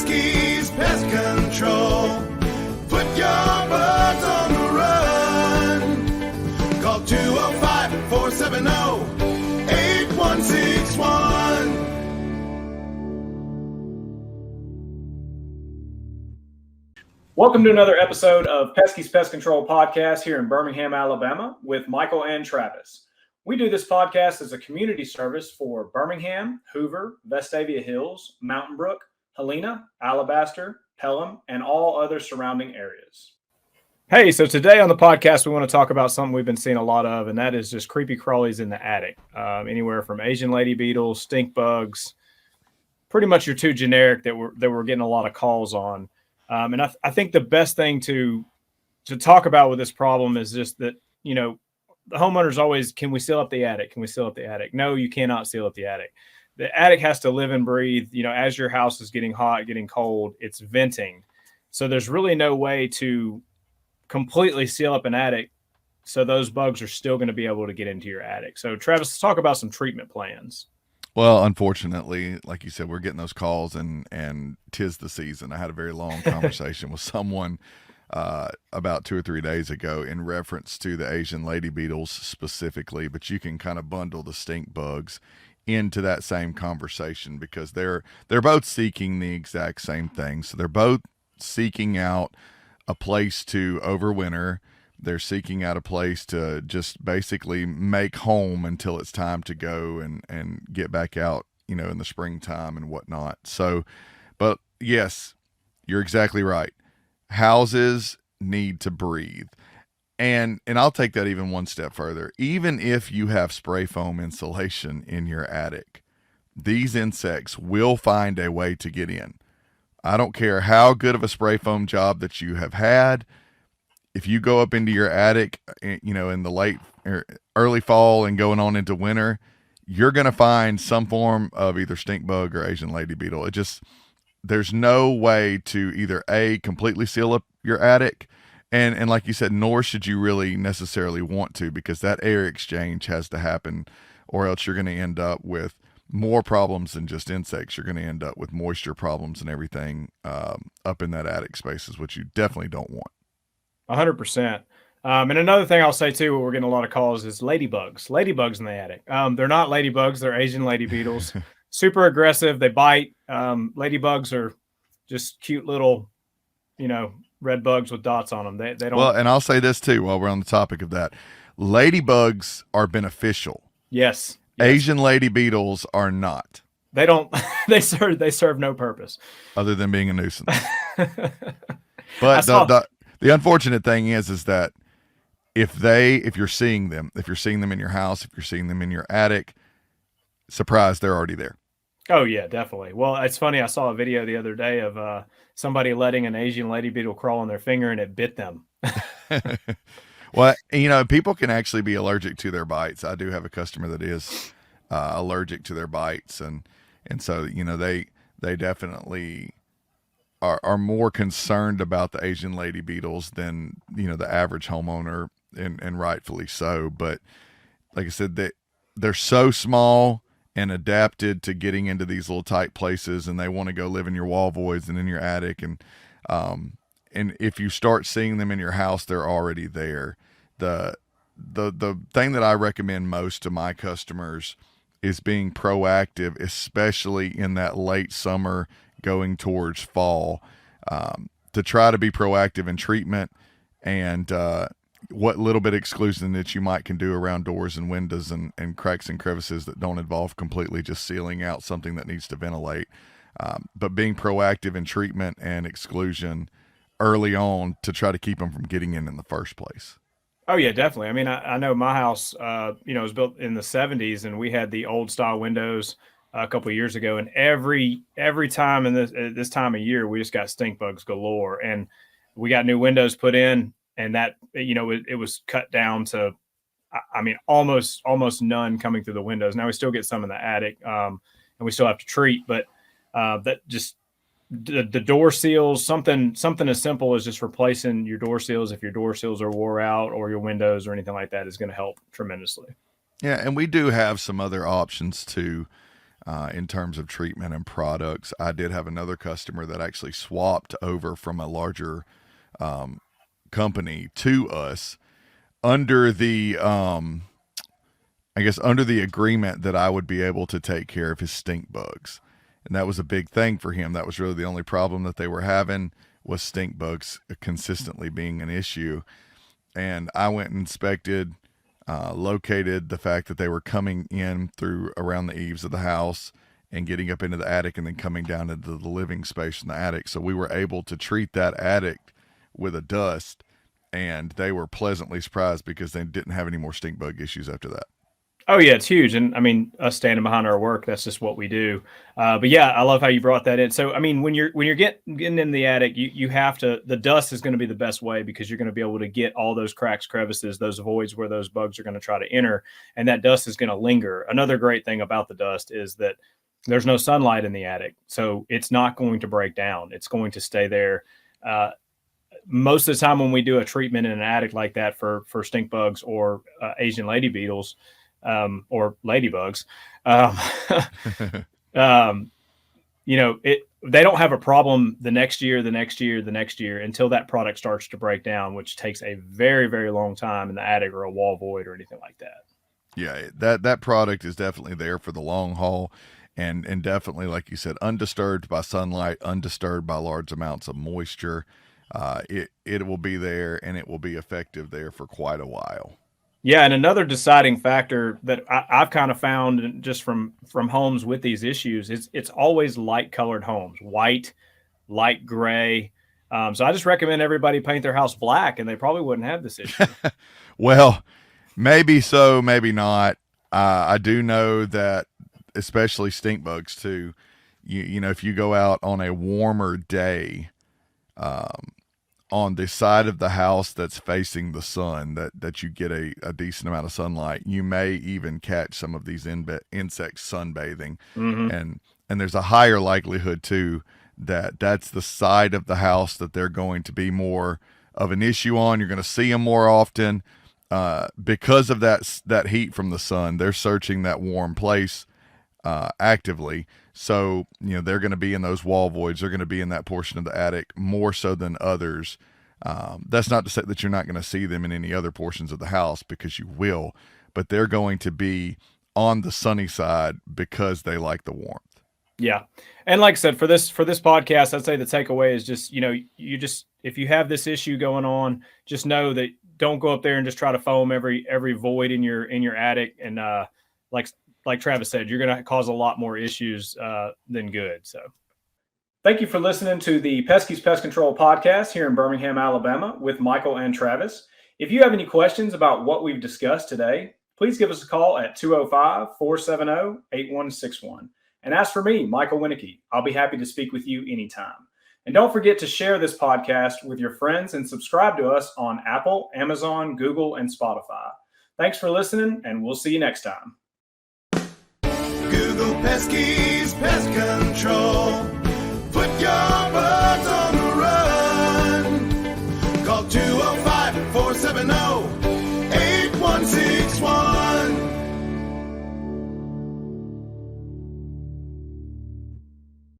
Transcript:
Peskies Pest Control. Put your bugs on the run. Call 205-470-8161. Welcome to another episode of Peskies Pest Control Podcast here in Birmingham, Alabama with Michael and Travis. We do this podcast as a community service for Birmingham, Hoover, Vestavia Hills, Mountain Brook, Helena, Alabaster, Pelham, and all other surrounding areas. Hey, so today on the podcast, we want to talk about something we've been seeing a lot of, and that is just creepy crawlies in the attic. Anywhere from Asian Lady Beetles, stink bugs, pretty much your two generic that we're getting a lot of calls on. And I think the best thing to talk about with this problem is just that, you know, the homeowners always, can we seal up the attic? Can we seal up the attic? No, you cannot seal up the attic. The attic has to live and breathe. You know, as your house is getting hot, getting cold, it's venting. So there's really no way to completely seal up an attic so those bugs are still going to be able to get into your attic. So Travis, let's talk about some treatment plans. Well, unfortunately, like you said, we're getting those calls and 'tis the season. I had a very long conversation with someone about 2 or 3 days ago in reference to the Asian Lady Beetles specifically, but you can kind of bundle the stink bugs into that same conversation because they're both seeking the exact same thing. So they're both seeking out a place to overwinter. They're seeking out a place to just basically make home until it's time to go and get back out, you know, in the springtime and whatnot. So, but yes, you're exactly right. Houses need to breathe. And I'll take that even one step further. Even if you have spray foam insulation in your attic, these insects will find a way to get in. I don't care how good of a spray foam job that you have had. If you go up into your attic, you know, in the late or early fall and going on into winter, you're going to find some form of either stink bug or Asian Lady Beetle. There's no way to either A, completely seal up your attic, and like you said, nor should you really necessarily want to, because that air exchange has to happen, or else you're going to end up with more problems than just insects. You're going to end up with moisture problems and everything up in that attic spaces, which you definitely don't want. 100%. And another thing I'll say too, we're getting a lot of calls, is ladybugs in the attic. They're not ladybugs. They're Asian Lady Beetles. Super aggressive. They bite. Ladybugs are just cute little, you know, red bugs with dots on them. They don't. Well, and I'll say this too, while we're on the topic of that, ladybugs are beneficial. Yes. Asian Lady Beetles are not. They don't, they serve no purpose other than being a nuisance. But the unfortunate thing is that if you're seeing them in your house, if you're seeing them in your attic, surprise, they're already there. Oh yeah, definitely. Well, it's funny. I saw a video the other day of somebody letting an Asian Lady Beetle crawl on their finger and it bit them. Well, you know, people can actually be allergic to their bites. I do have a customer that is allergic to their bites. And so, you know, they definitely are more concerned about the Asian Lady Beetles than, you know, the average homeowner, and rightfully so. But like I said, they're so small and adapted to getting into these little tight places, and they want to go live in your wall voids and in your attic. And if you start seeing them in your house, they're already there. The thing that I recommend most to my customers is being proactive, especially in that late summer going towards fall, to try to be proactive in treatment and what little bit of exclusion that you can do around doors and windows and cracks and crevices that don't involve completely just sealing out something that needs to ventilate. But being proactive in treatment and exclusion early on to try to keep them from getting in the first place. Oh yeah, definitely. I mean, I know my house, you know, was built in the 70s, and we had the old style windows a couple of years ago, and every time in this time of year, we just got stink bugs galore, and we got new windows put in, and that, you know, it was cut down to, I mean, almost none coming through the windows. Now we still get some in the attic, and we still have to treat, but that just the door seals, something as simple as just replacing your door seals if your door seals are wore out, or your windows or anything like that, is going to help tremendously. Yeah, and we do have some other options too. in terms of treatment and products. I did have another customer that actually swapped over from a larger company to us under the under the agreement that I would be able to take care of his stink bugs. And that was a big thing for him. That was really the only problem that they were having, was stink bugs consistently being an issue. And I went and inspected, located the fact that they were coming in through around the eaves of the house and getting up into the attic and then coming down into the living space in the attic. So we were able to treat that attic with a dust, and they were pleasantly surprised because they didn't have any more stink bug issues after that. Oh yeah, it's huge. And I mean, us standing behind our work, that's just what we do. But yeah, I love how you brought that in. So, I mean, when you're getting in the attic, you have to, the dust is going to be the best way, because you're going to be able to get all those cracks, crevices, those voids where those bugs are going to try to enter. And that dust is going to linger. Another great thing about the dust is that there's no sunlight in the attic. So it's not going to break down. It's going to stay there. Most of the time when we do a treatment in an attic like that for stink bugs or Asian lady beetles, or ladybugs, they don't have a problem the next year until that product starts to break down, which takes a very, very long time in the attic or a wall void or anything like that. Yeah, that product is definitely there for the long haul, and definitely, like you said, undisturbed by sunlight, undisturbed by large amounts of moisture. It will be there, and it will be effective there for quite a while. Yeah, and another deciding factor that I've kind of found just from homes with these issues is it's always light colored homes, white, light gray. So I just recommend everybody paint their house black, and they probably wouldn't have this issue. Well, maybe so, maybe not. I do know that, especially stink bugs too, you know, if you go out on a warmer day, on the side of the house that's facing the sun, that you get a decent amount of sunlight, you may even catch some of these insects sunbathing. Mm-hmm. And there's a higher likelihood too that that's the side of the house that they're going to be more of an issue on. You're going to see them more often because of that heat from the sun. They're searching that warm place actively. So, you know, they're going to be in those wall voids. They're going to be in that portion of the attic more so than others. That's not to say that you're not going to see them in any other portions of the house, because you will, but they're going to be on the sunny side because they like the warmth. Yeah. And like I said, for this podcast, I'd say the takeaway is just, if you have this issue going on, just know that don't go up there and just try to foam every void in your attic. And, like Travis said, you're going to cause a lot more issues than good. So thank you for listening to the Peskies Pest Control Podcast here in Birmingham, Alabama with Michael and Travis. If you have any questions about what we've discussed today, please give us a call at 205-470-8161 and ask for me, Michael Winnicky. I'll be happy to speak with you anytime. And don't forget to share this podcast with your friends and subscribe to us on Apple, Amazon, Google, and Spotify. Thanks for listening, and we'll see you next time. Google Peskies Pest Control. Put your bug